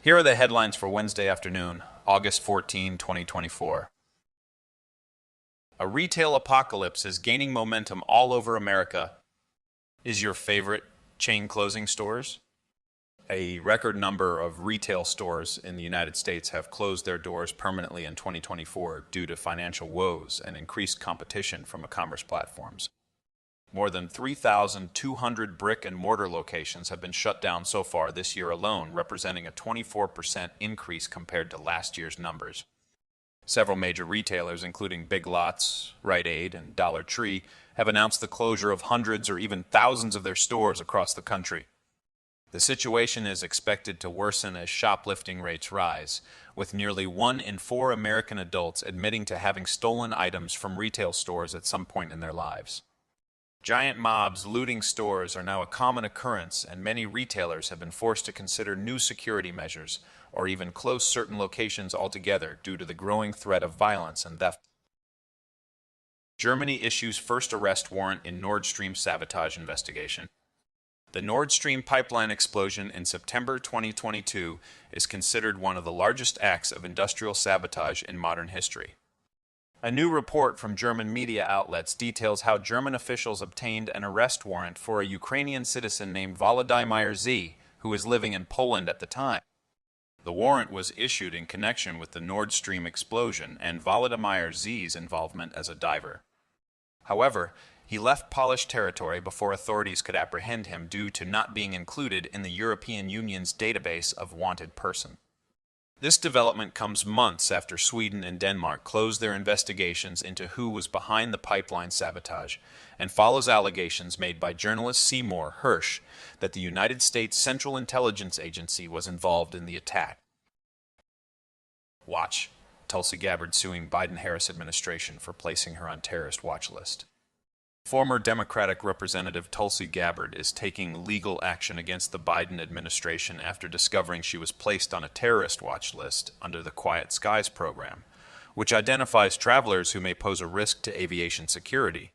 Here are the headlines for Wednesday afternoon, August 14, 2024. A retail apocalypse is gaining momentum all over America. Is your favorite chain closing stores? A record number of retail stores in the United States have closed their doors permanently in 2024 due to financial woes and increased competition from e-commerce platforms. More than 3,200 brick and mortar locations have been shut down so far this year alone, representing a 24% increase compared to last year's numbers. Several major retailers, including Big Lots, Rite Aid, and Dollar Tree, have announced the closure of hundreds or even thousands of their stores across the country. The situation is expected to worsen as shoplifting rates rise, with nearly 1 in 4 American adults admitting to having stolen items from retail stores at some point in their lives. Giant mobs looting stores are now a common occurrence, and many retailers have been forced to consider new security measures or even close certain locations altogether due to the growing threat of violence and theft. Germany issues first arrest warrant in Nord Stream sabotage investigation. The Nord Stream pipeline explosion in September 2022 is considered one of the largest acts of industrial sabotage in modern history. A new report from German media outlets details how German officials obtained an arrest warrant for a Ukrainian citizen named Volodymyr Z, who was living in Poland at the time. The warrant was issued in connection with the Nord Stream explosion and Volodymyr Z's involvement as a diver. However, he left Polish territory before authorities could apprehend him due to not being included in the European Union's database of wanted persons. This development comes months after Sweden and Denmark closed their investigations into who was behind the pipeline sabotage and follows allegations made by journalist Seymour Hersh that the United States Central Intelligence Agency was involved in the attack. Watch: Tulsi Gabbard suing Biden-Harris administration for placing her on terrorist watch list. Former Democratic Representative Tulsi Gabbard is taking legal action against the Biden administration after discovering she was placed on a terrorist watch list under the Quiet Skies program, which identifies travelers who may pose a risk to aviation security.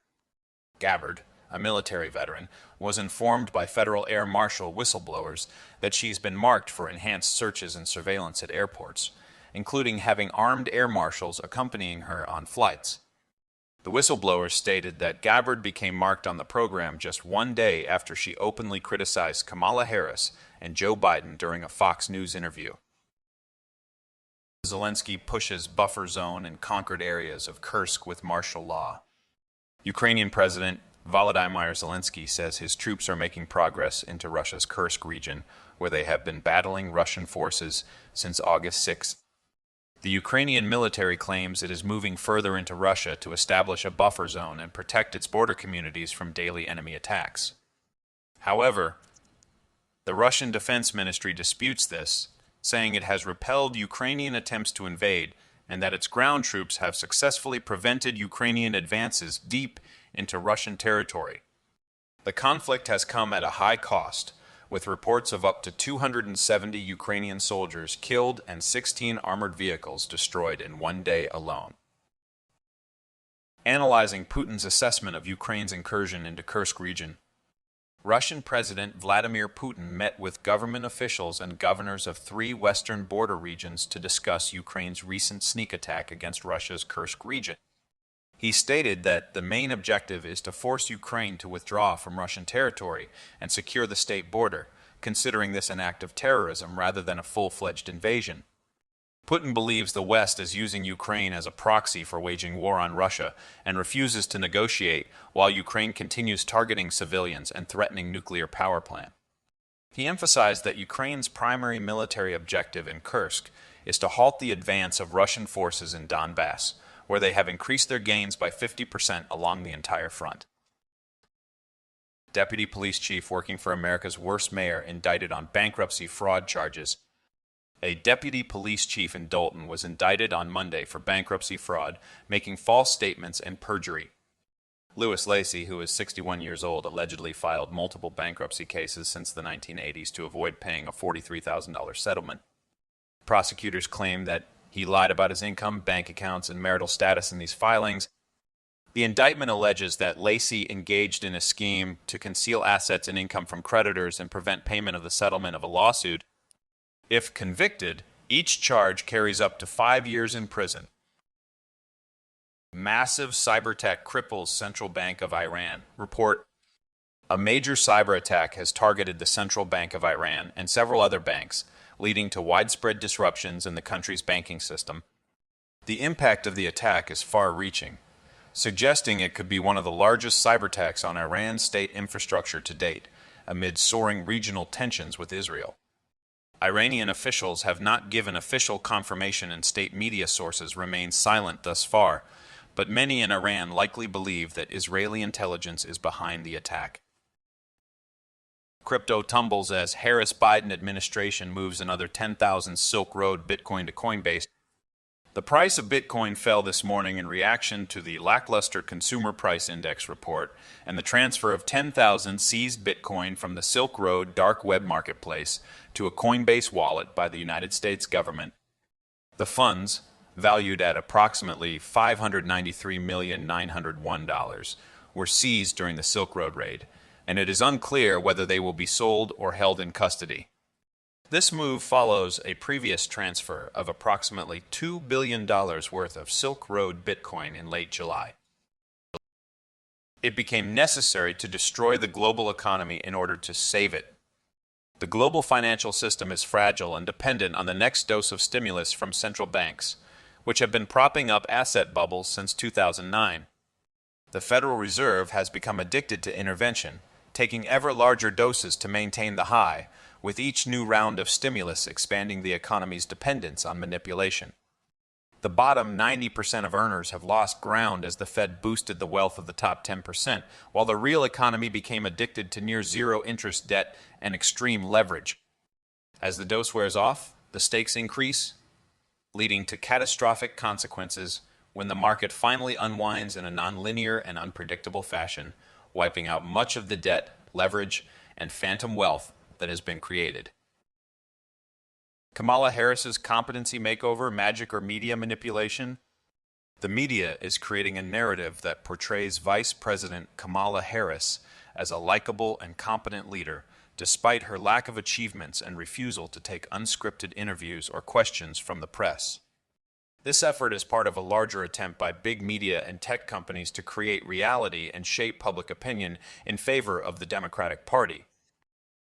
Gabbard, a military veteran, was informed by federal air marshal whistleblowers that she's been marked for enhanced searches and surveillance at airports, including having armed air marshals accompanying her on flights. The whistleblowers stated that Gabbard became marked on the program just one day after she openly criticized Kamala Harris and Joe Biden during a Fox News interview. Zelensky pushes buffer zone in conquered areas of Kursk with martial law. Ukrainian President Volodymyr Zelensky says his troops are making progress into Russia's Kursk region, where they have been battling Russian forces since August 6th. The Ukrainian military claims it is moving further into Russia to establish a buffer zone and protect its border communities from daily enemy attacks. However, the Russian Defense Ministry disputes this, saying it has repelled Ukrainian attempts to invade and that its ground troops have successfully prevented Ukrainian advances deep into Russian territory. The conflict has come at a high cost, with reports of up to 270 Ukrainian soldiers killed and 16 armored vehicles destroyed in one day alone. Analyzing Putin's assessment of Ukraine's incursion into Kursk region, Russian President Vladimir Putin met with government officials and governors of 3 western border regions to discuss Ukraine's recent sneak attack against Russia's Kursk region. He stated that the main objective is to force Ukraine to withdraw from Russian territory and secure the state border, considering this an act of terrorism rather than a full-fledged invasion. Putin believes the West is using Ukraine as a proxy for waging war on Russia and refuses to negotiate while Ukraine continues targeting civilians and threatening nuclear power plant. He emphasized that Ukraine's primary military objective in Kursk is to halt the advance of Russian forces in Donbass, where they have increased their gains by 50% along the entire front. Deputy police chief working for America's worst mayor indicted on bankruptcy fraud charges. A deputy police chief in Dalton was indicted on Monday for bankruptcy fraud, making false statements and perjury. Louis Lacey, who is 61 years old, allegedly filed multiple bankruptcy cases since the 1980s to avoid paying a $43,000 settlement. Prosecutors claim that he lied about his income, bank accounts, and marital status in these filings. The indictment alleges that Lacey engaged in a scheme to conceal assets and income from creditors and prevent payment of the settlement of a lawsuit. If convicted, each charge carries up to 5 years in prison. Massive cyber attack cripples Central Bank of Iran. Report: a major cyber attack has targeted the Central Bank of Iran and several other banks, leading to widespread disruptions in the country's banking system. The impact of the attack is far-reaching, suggesting it could be one of the largest cyber attacks on Iran's state infrastructure to date, amid soaring regional tensions with Israel. Iranian officials have not given official confirmation and state media sources remain silent thus far, but many in Iran likely believe that Israeli intelligence is behind the attack. Crypto tumbles as Harris-Biden administration moves another 10,000 Silk Road Bitcoin to Coinbase. The price of Bitcoin fell this morning in reaction to the lackluster Consumer Price Index report and the transfer of 10,000 seized Bitcoin from the Silk Road dark web marketplace to a Coinbase wallet by the United States government. The funds, valued at approximately $593,901, were seized during the Silk Road raid, and it is unclear whether they will be sold or held in custody. This move follows a previous transfer of approximately $2 billion worth of Silk Road Bitcoin in late July. It became necessary to destroy the global economy in order to save it. The global financial system is fragile and dependent on the next dose of stimulus from central banks, which have been propping up asset bubbles since 2009. The Federal Reserve has become addicted to intervention, taking ever larger doses to maintain the high, with each new round of stimulus expanding the economy's dependence on manipulation. The bottom 90% of earners have lost ground as the Fed boosted the wealth of the top 10%, while the real economy became addicted to near-zero interest debt and extreme leverage. As the dose wears off, the stakes increase, leading to catastrophic consequences when the market finally unwinds in a nonlinear and unpredictable fashion, wiping out much of the debt, leverage, and phantom wealth that has been created. Kamala Harris's competency makeover, magic, or media manipulation? The media is creating a narrative that portrays Vice President Kamala Harris as a likable and competent leader, despite her lack of achievements and refusal to take unscripted interviews or questions from the press. This effort is part of a larger attempt by big media and tech companies to create reality and shape public opinion in favor of the Democratic Party.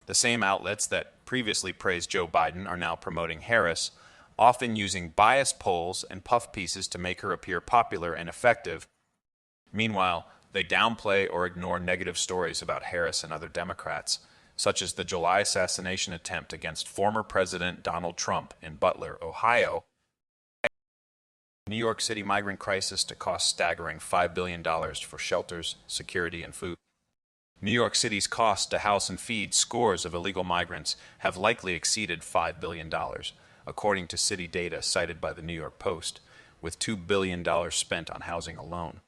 The same outlets that previously praised Joe Biden are now promoting Harris, often using biased polls and puff pieces to make her appear popular and effective. Meanwhile, they downplay or ignore negative stories about Harris and other Democrats, such as the July assassination attempt against former President Donald Trump in Butler, Ohio. New York City migrant crisis to cost staggering $5 billion for shelters, security, and food. New York City's costs to house and feed scores of illegal migrants have likely exceeded $5 billion, according to city data cited by the New York Post, with $2 billion spent on housing alone.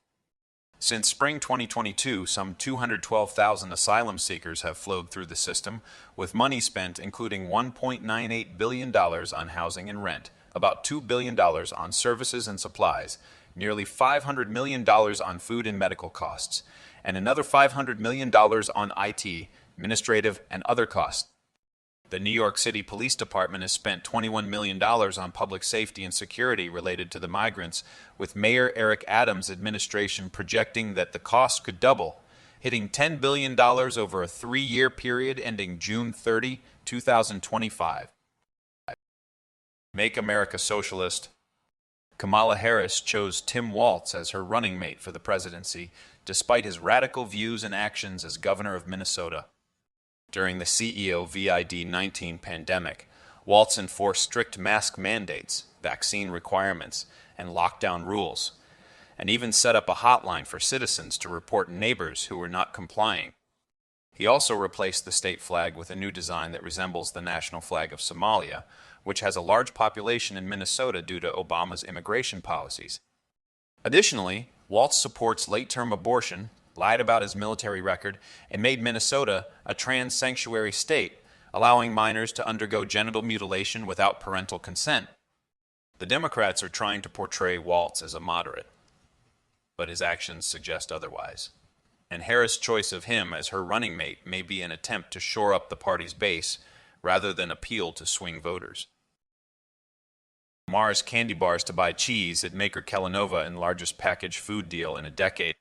Since spring 2022, some 212,000 asylum seekers have flowed through the system, with money spent including $1.98 billion on housing and rent, about $2 billion on services and supplies, nearly $500 million on food and medical costs, and another $500 million on IT, administrative, and other costs. The New York City Police Department has spent $21 million on public safety and security related to the migrants, with Mayor Eric Adams' administration projecting that the cost could double, hitting $10 billion over a 3-year period ending June 30, 2025. Make America Socialist. Kamala Harris chose Tim Walz as her running mate for the presidency, despite his radical views and actions as governor of Minnesota. During the CEO COVID-19 pandemic, Walz enforced strict mask mandates, vaccine requirements, and lockdown rules, and even set up a hotline for citizens to report neighbors who were not complying. He also replaced the state flag with a new design that resembles the national flag of Somalia, which has a large population in Minnesota due to Obama's immigration policies. Additionally, Walz supports late-term abortion, lied about his military record, and made Minnesota a trans sanctuary state, allowing minors to undergo genital mutilation without parental consent. The Democrats are trying to portray Walz as a moderate, but his actions suggest otherwise. And Harris' choice of him as her running mate may be an attempt to shore up the party's base, rather than appeal to swing voters. Mars candy bars to buy cheese at maker Kellanova in largest packaged food deal in a decade.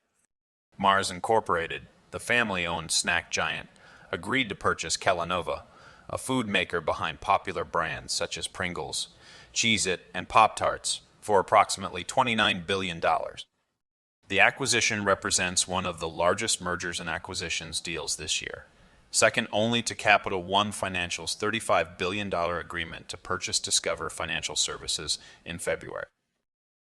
Mars Incorporated, the family-owned snack giant, agreed to purchase Kellanova, a food maker behind popular brands such as Pringles, Cheez-It, and Pop-Tarts, for approximately $29 billion. The acquisition represents one of the largest mergers and acquisitions deals this year, second only to Capital One Financial's $35 billion agreement to purchase Discover Financial Services in February.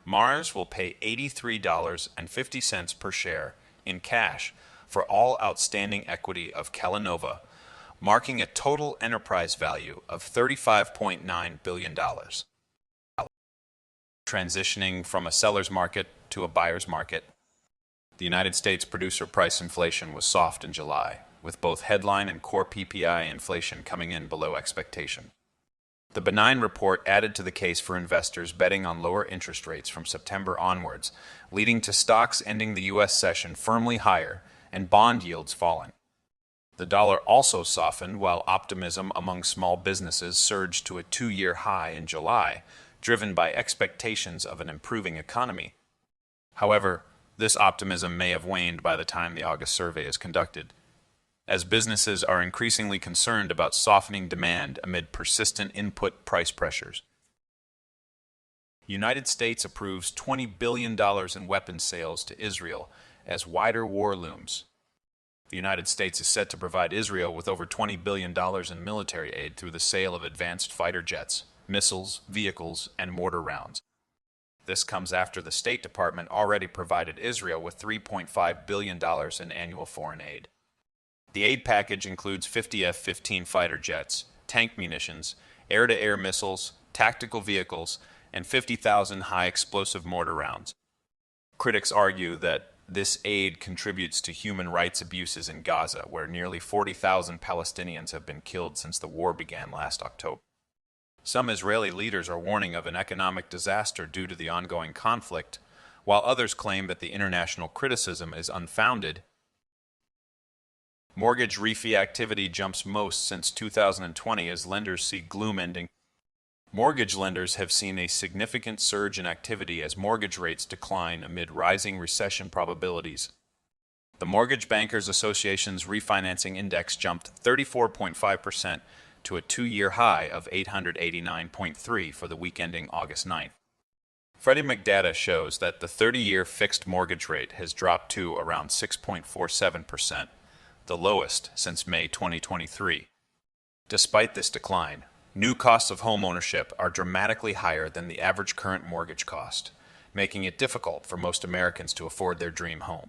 Mars will pay $83.50 per share in cash for all outstanding equity of Kellanova, marking a total enterprise value of $35.9 billion. Transitioning from a seller's market to a buyer's market, the United States producer price inflation was soft in July, with both headline and core PPI inflation coming in below expectation. The benign report added to the case for investors betting on lower interest rates from September onwards, leading to stocks ending the U.S. session firmly higher and bond yields falling. The dollar also softened while optimism among small businesses surged to a two-year high in July, driven by expectations of an improving economy. However, this optimism may have waned by the time the August survey is conducted, as businesses are increasingly concerned about softening demand amid persistent input price pressures. United States approves $20 billion in weapons sales to Israel as wider war looms. The United States is set to provide Israel with over $20 billion in military aid through the sale of advanced fighter jets, missiles, vehicles, and mortar rounds. This comes after the State Department already provided Israel with $3.5 billion in annual foreign aid. The aid package includes 50 F-15 fighter jets, tank munitions, air-to-air missiles, tactical vehicles, and 50,000 high-explosive mortar rounds. Critics argue that this aid contributes to human rights abuses in Gaza, where nearly 40,000 Palestinians have been killed since the war began last October. Some Israeli leaders are warning of an economic disaster due to the ongoing conflict, while others claim that the international criticism is unfounded. Mortgage refi activity jumps most since 2020 as lenders see gloom ending. Mortgage lenders have seen a significant surge in activity as mortgage rates decline amid rising recession probabilities. The Mortgage Bankers Association's refinancing index jumped 34.5% to a two-year high of 889.3 for the week ending August 9th. Freddie Mac data shows that the 30-year fixed mortgage rate has dropped to around 6.47%, the lowest since May 2023. Despite this decline, new costs of home ownership are dramatically higher than the average current mortgage cost, making it difficult for most Americans to afford their dream home.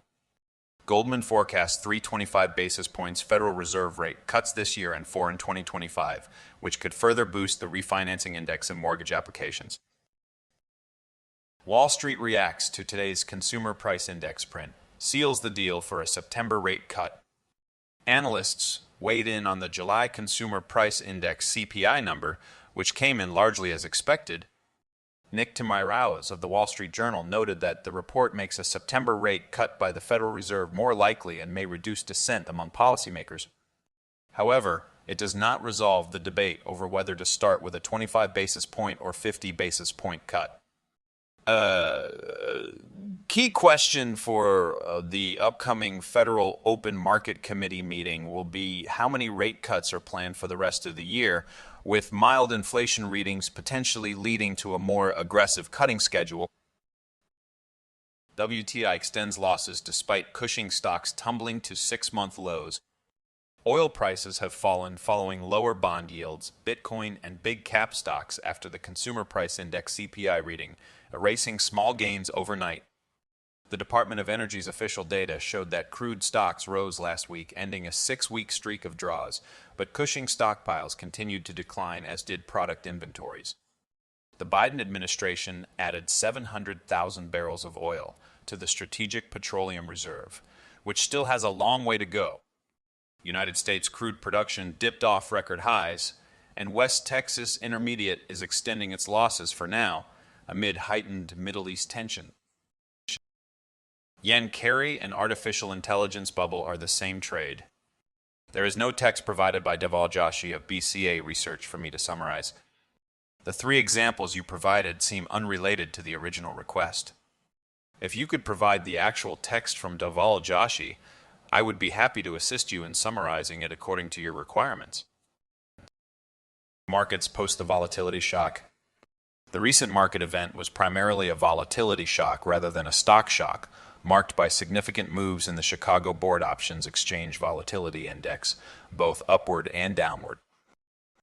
Goldman forecasts 325 basis points Federal Reserve rate cuts this year and 4 in 2025, which could further boost the refinancing index in mortgage applications. Wall Street reacts to today's Consumer Price Index print, seals the deal for a September rate cut. Analysts weighed in on the July Consumer Price Index CPI number, which came in largely as expected. Nick Timiraos of the Wall Street Journal noted that the report makes a September rate cut by the Federal Reserve more likely and may reduce dissent among policymakers. However, it does not resolve the debate over whether to start with a 25 basis point or 50 basis point cut. Key question for the upcoming Federal Open Market Committee meeting will be how many rate cuts are planned for the rest of the year, with mild inflation readings potentially leading to a more aggressive cutting schedule. WTI extends losses despite Cushing stocks tumbling to six-month lows. Oil prices have fallen following lower bond yields, Bitcoin, and big cap stocks after the Consumer Price Index CPI reading, erasing small gains overnight. The Department of Energy's official data showed that crude stocks rose last week, ending a six-week streak of draws, but Cushing stockpiles continued to decline, as did product inventories. The Biden administration added 700,000 barrels of oil to the Strategic Petroleum Reserve, which still has a long way to go. United States crude production dipped off record highs, and West Texas Intermediate is extending its losses for now, amid heightened Middle East tension. Yen carry and artificial intelligence bubble are the same trade. There is no text provided by Deval Joshi of BCA Research for me to summarize. The three examples you provided seem unrelated to the original request. If you could provide the actual text from Deval Joshi, I would be happy to assist you in summarizing it according to your requirements. Markets post the volatility shock. The recent market event was primarily a volatility shock rather than a stock shock, marked by significant moves in the Chicago Board Options Exchange Volatility Index, both upward and downward.